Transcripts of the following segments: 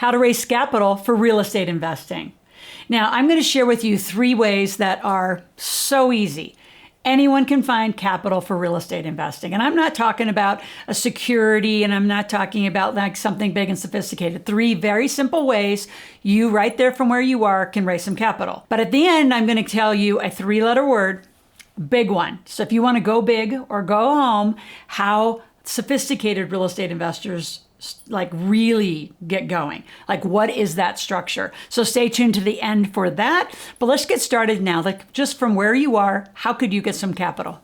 how to raise capital for real estate investing. Now, I'm going to share with you 3 ways that are so easy. Anyone can find capital for real estate investing. And I'm not talking about a security, and I'm not talking about like something big and sophisticated. 3 very simple ways you right there from where you are can raise some capital. But at the end, I'm going to tell you a 3-letter word, big one. So if you want to go big or go home, how sophisticated real estate investors like really get going. Like, what is that structure? So stay tuned to the end for that. But let's get started now. Like, just from where you are, how could you get some capital?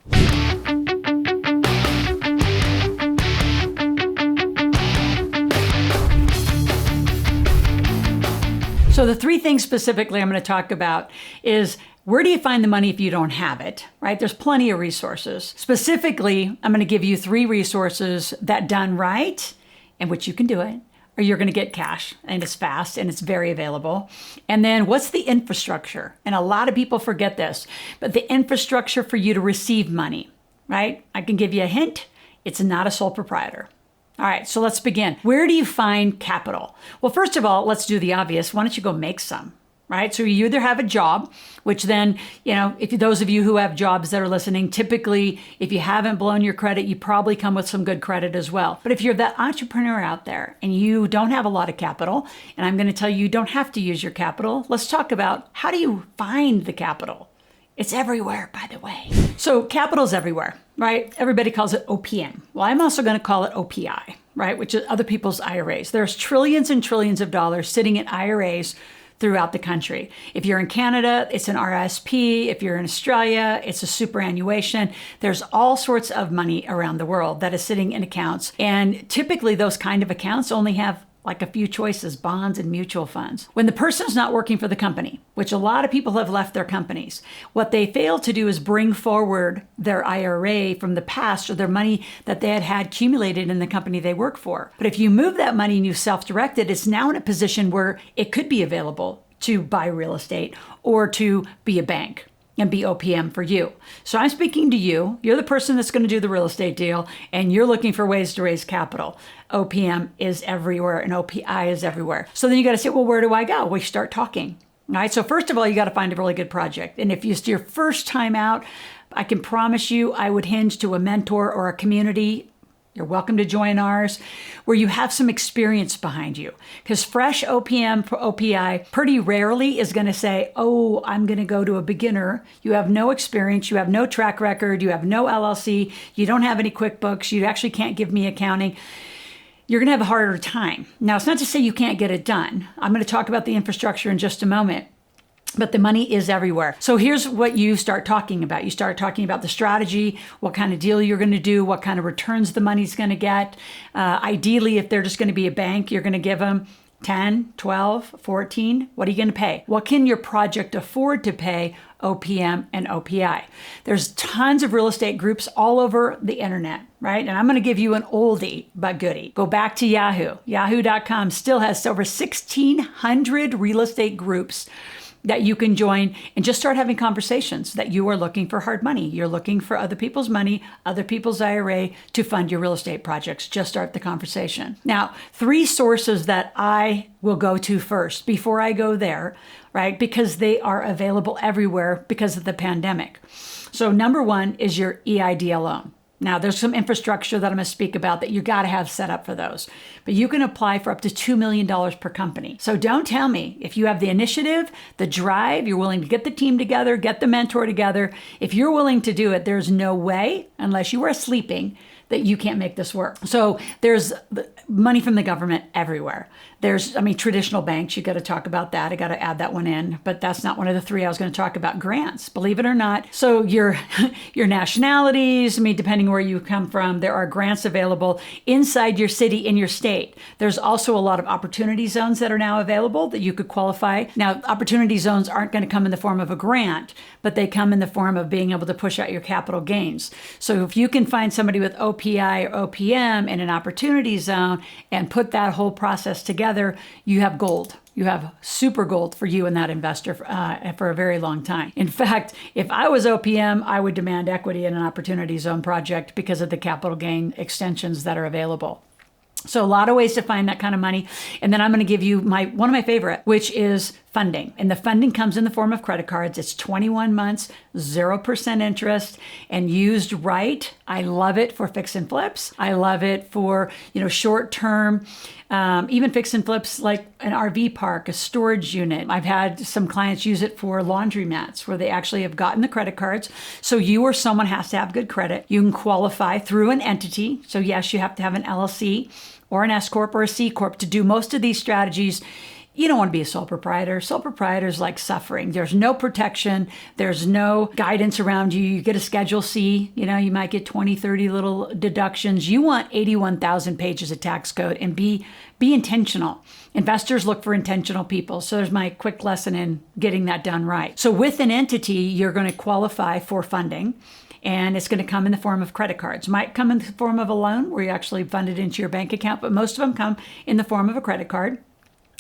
So the 3 things specifically I'm going to talk about is, where do you find the money if you don't have it, right? There's plenty of resources. Specifically, I'm going to give you 3 resources that done right, in which you can do it, or you're going to get cash, and it's fast and it's very available. And then what's the infrastructure? And a lot of people forget this, but the infrastructure for you to receive money, right? I can give you a hint. It's not a sole proprietor. All right, so let's begin. Where do you find capital? Well, first of all, let's do the obvious. Why don't you go make some? Right? So you either have a job, which then, if those of you who have jobs that are listening, typically, if you haven't blown your credit, you probably come with some good credit as well. But if you're that entrepreneur out there and you don't have a lot of capital, and I'm going to tell you don't have to use your capital, let's talk about how do you find the capital? It's everywhere, by the way. So capital's everywhere, right? Everybody calls it OPM. Well, I'm also going to call it OPI, right? Which is other people's IRAs. There's trillions and trillions of dollars sitting in IRAs throughout the country. If you're in Canada, it's an RSP. If you're in Australia, it's a superannuation. There's all sorts of money around the world that is sitting in accounts. And typically those kind of accounts only have like a few choices, bonds and mutual funds. When the person's not working for the company, which a lot of people have left their companies, what they fail to do is bring forward their IRA from the past or their money that they had accumulated in the company they work for. But if you move that money and you self-direct it, it's now in a position where it could be available to buy real estate or to be a bank and be OPM for you. So I'm speaking to you. You're the person that's going to do the real estate deal, and you're looking for ways to raise capital. OPM is everywhere, and OPI is everywhere. So then you got to say, well, where do I go? We start talking. All right. So first of all, you got to find a really good project. And if it's your first time out, I can promise you I would hinge to a mentor or a community. You're welcome to join ours, where you have some experience behind you. Because fresh OPM for OPI pretty rarely is going to say, oh, I'm going to go to a beginner. You have no experience. You have no track record. You have no LLC. You don't have any QuickBooks. You actually can't give me accounting. You're going to have a harder time. Now, it's not to say you can't get it done. I'm going to talk about the infrastructure in just a moment. But the money is everywhere. So here's what you start talking about. You start talking about the strategy, what kind of deal you're going to do, what kind of returns the money's going to get. Ideally, if they're just going to be a bank, you're going to give them 10, 12, 14. What are you going to pay? What can your project afford to pay OPM and OPI? There's tons of real estate groups all over the internet, right? And I'm going to give you an oldie but goodie. Go back to Yahoo. Yahoo.com still has over 1,600 real estate groups that you can join and just start having conversations that you are looking for hard money. You're looking for other people's money, other people's IRA to fund your real estate projects. Just start the conversation. Now, 3 sources that I will go to first before I go there, right? Because they are available everywhere because of the pandemic. So number 1 is your EIDL loan. Now, there's some infrastructure that I'm going to speak about that you got to have set up for those. But you can apply for up to $2 million per company. So don't tell me if you have the initiative, the drive, you're willing to get the team together, get the mentor together. If you're willing to do it, there's no way, unless you are sleeping, that you can't make this work. So there's money from the government everywhere. There's, traditional banks, you got to talk about that. I got to add that one in, but that's not one of the 3 I was going to talk about. Grants, believe it or not. So your nationalities, depending where you come from, there are grants available inside your city, in your state. There's also a lot of opportunity zones that are now available that you could qualify. Now, opportunity zones aren't going to come in the form of a grant, but they come in the form of being able to push out your capital gains. So if you can find somebody with OPI or OPM in an opportunity zone and put that whole process together, you have gold. You have super gold for you and that investor for a very long time. In fact, if I was OPM, I would demand equity in an opportunity zone project because of the capital gain extensions that are available. So a lot of ways to find that kind of money. And then I'm going to give you one of my favorite, which is funding. And the funding comes in the form of credit cards. It's 21 months, 0% interest, and used right. I love it for fix and flips. I love it for, short term, even fix and flips like an RV park, a storage unit. I've had some clients use it for laundromats where they actually have gotten the credit cards. So you or someone has to have good credit. You can qualify through an entity. So yes, you have to have an LLC or an S Corp or a C Corp to do most of these strategies. You don't want to be a sole proprietor. Sole proprietor is like suffering. There's no protection. There's no guidance around you. You get a Schedule C, you might get 20, 30 little deductions. You want 81,000 pages of tax code and be intentional. Investors look for intentional people. So there's my quick lesson in getting that done right. So with an entity, you're going to qualify for funding. And it's going to come in the form of credit cards. Might come in the form of a loan where you actually fund it into your bank account, but most of them come in the form of a credit card.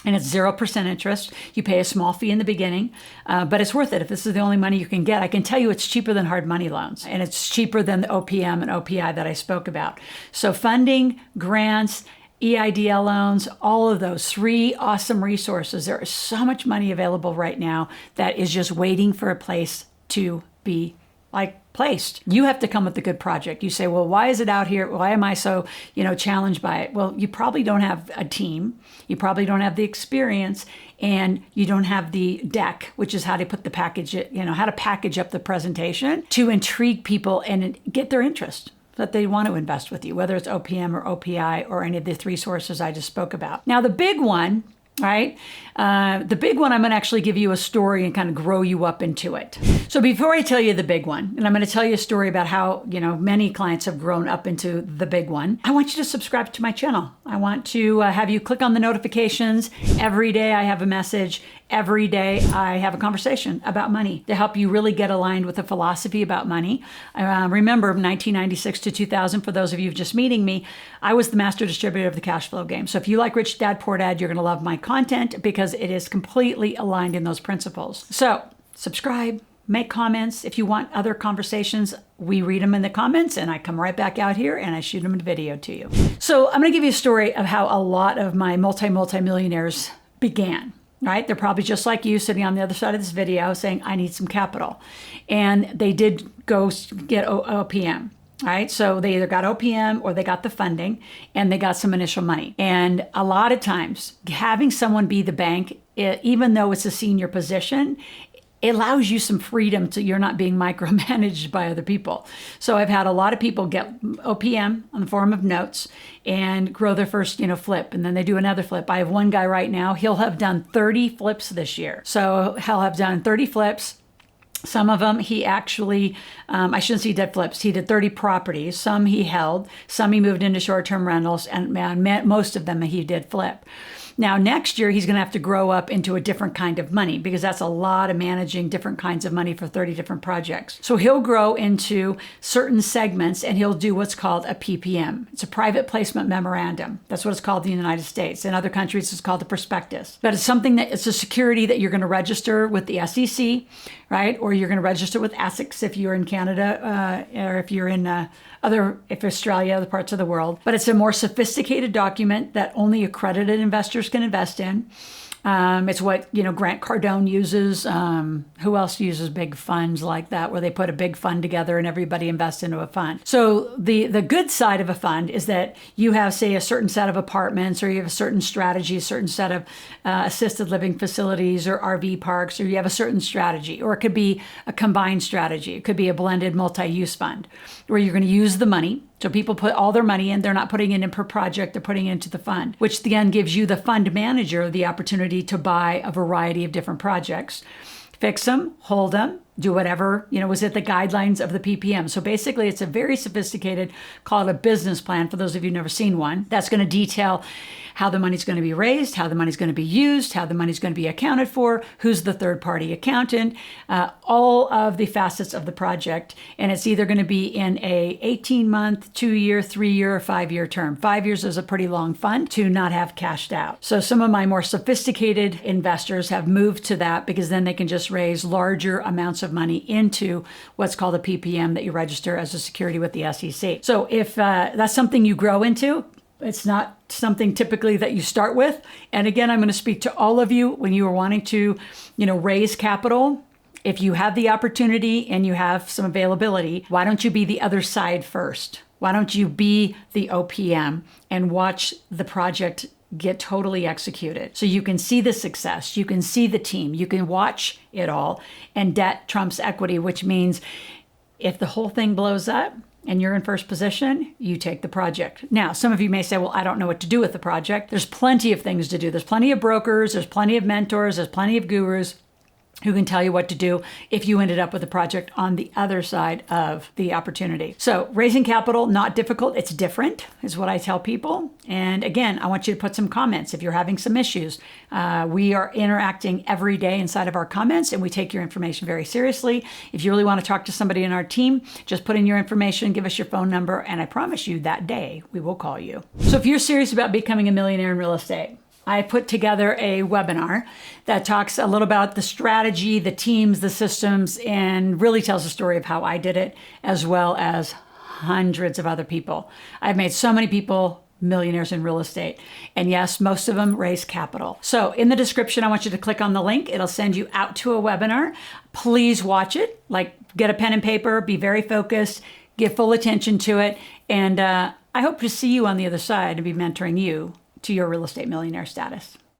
And it's 0% interest. You pay a small fee in the beginning, but it's worth it. If this is the only money you can get, I can tell you it's cheaper than hard money loans. And it's cheaper than the OPM and OPI that I spoke about. So funding, grants, EIDL loans, all of those 3 awesome resources. There is so much money available right now that is just waiting for a place to be placed. You have to come with a good project. You say, well, why is it out here? Why am I so, challenged by it? Well, you probably don't have a team. You probably don't have the experience, and you don't have the deck, which is how to put the package, how to package up the presentation to intrigue people and get their interest, that they want to invest with you, whether it's OPM or OPI or any of the 3 sources I just spoke about. Now, the big one, right? The big one, I'm going to actually give you a story and kind of grow you up into it. So before I tell you the big one, and I'm going to tell you a story about how, many clients have grown up into the big one, I want you to subscribe to my channel. I want to have you click on the notifications. Every day I have a message. Every day I have a conversation about money to help you really get aligned with the philosophy about money. Remember, 1996 to 2000, for those of you just meeting me, I was the master distributor of the cash flow game. So if you like Rich Dad, Poor Dad, you're going to love my content because it is completely aligned in those principles. So subscribe, make comments. If you want other conversations, we read them in the comments and I come right back out here and I shoot them in video to you. So I'm going to give you a story of how a lot of my multi-millionaires began. Right? They're probably just like you sitting on the other side of this video saying, I need some capital. And they did go get OPM. Right? So they either got OPM or they got the funding and they got some initial money. And a lot of times having someone be the bank, even though it's a senior position, it allows you some freedom to you're not being micromanaged by other people. So I've had a lot of people get OPM on the form of notes and grow their first, flip, and then they do another flip. I have one guy right now, he'll have done 30 flips this year. So he'll have done 30 flips. Some of them he actually, I shouldn't say he did flips, he did 30 properties. Some he held, some he moved into short-term rentals, and most of them he did flip. Now, next year, he's going to have to grow up into a different kind of money because that's a lot of managing different kinds of money for 30 different projects. So he'll grow into certain segments and he'll do what's called a PPM. It's a private placement memorandum. That's what it's called in the United States. In other countries, it's called a prospectus. But it's something that it's a security that you're going to register with the SEC, right? Or you're going to register with ASIC if you're in Canada or if you're in if Australia, other parts of the world. But it's a more sophisticated document that only accredited investors can invest in. It's what, Grant Cardone uses. Who else uses big funds like that where they put a big fund together and everybody invests into a fund? So the good side of a fund is that you have, say, a certain set of apartments or you have a certain strategy, a certain set of assisted living facilities or RV parks, or you have a certain strategy, or it could be a combined strategy. It could be a blended multi-use fund where you're going to use the money. So people put all their money in, they're not putting it in per project, they're putting it into the fund, which then gives you, the fund manager, the opportunity to buy a variety of different projects, fix them, hold them, do whatever, was it the guidelines of the PPM. So basically it's a very sophisticated, call it a business plan for those of you who've never seen one, that's going to detail how the money's going to be raised, how the money's going to be used, how the money's going to be accounted for, who's the third-party accountant, all of the facets of the project. And it's either going to be in a 18-month, 2-year, 3-year, or 5-year term. 5 years is a pretty long fund to not have cashed out. So some of my more sophisticated investors have moved to that because then they can just raise larger amounts of money into what's called a PPM that you register as a security with the SEC. So if that's something you grow into, It's not something typically that you start with. And again, I'm going to speak to all of you when you are wanting to, raise capital. If you have the opportunity and you have some availability, why don't you be the other side first? Why don't you be the OPM and watch the project get totally executed? So you can see the success, you can see the team, you can watch it all. And debt trumps equity, which means if the whole thing blows up and you're in first position, you take the project. Now, some of you may say, well, I don't know what to do with the project. There's plenty of things to do. There's plenty of brokers, there's plenty of mentors, there's plenty of gurus who can tell you what to do if you ended up with a project on the other side of the opportunity. So raising capital, not difficult. It's different is what I tell people. And again, I want you to put some comments if you're having some issues. We are interacting every day inside of our comments, and we take your information very seriously. If you really want to talk to somebody in our team, just put in your information, give us your phone number, and I promise you that day we will call you. So if you're serious about becoming a millionaire in real estate, I put together a webinar that talks a little about the strategy, the teams, the systems, and really tells the story of how I did it, as well as hundreds of other people. I've made so many people millionaires in real estate. And yes, most of them raise capital. So in the description, I want you to click on the link. It'll send you out to a webinar. Please watch it. Get a pen and paper, be very focused, give full attention to it. And I hope to see you on the other side and be mentoring you to your real estate millionaire status.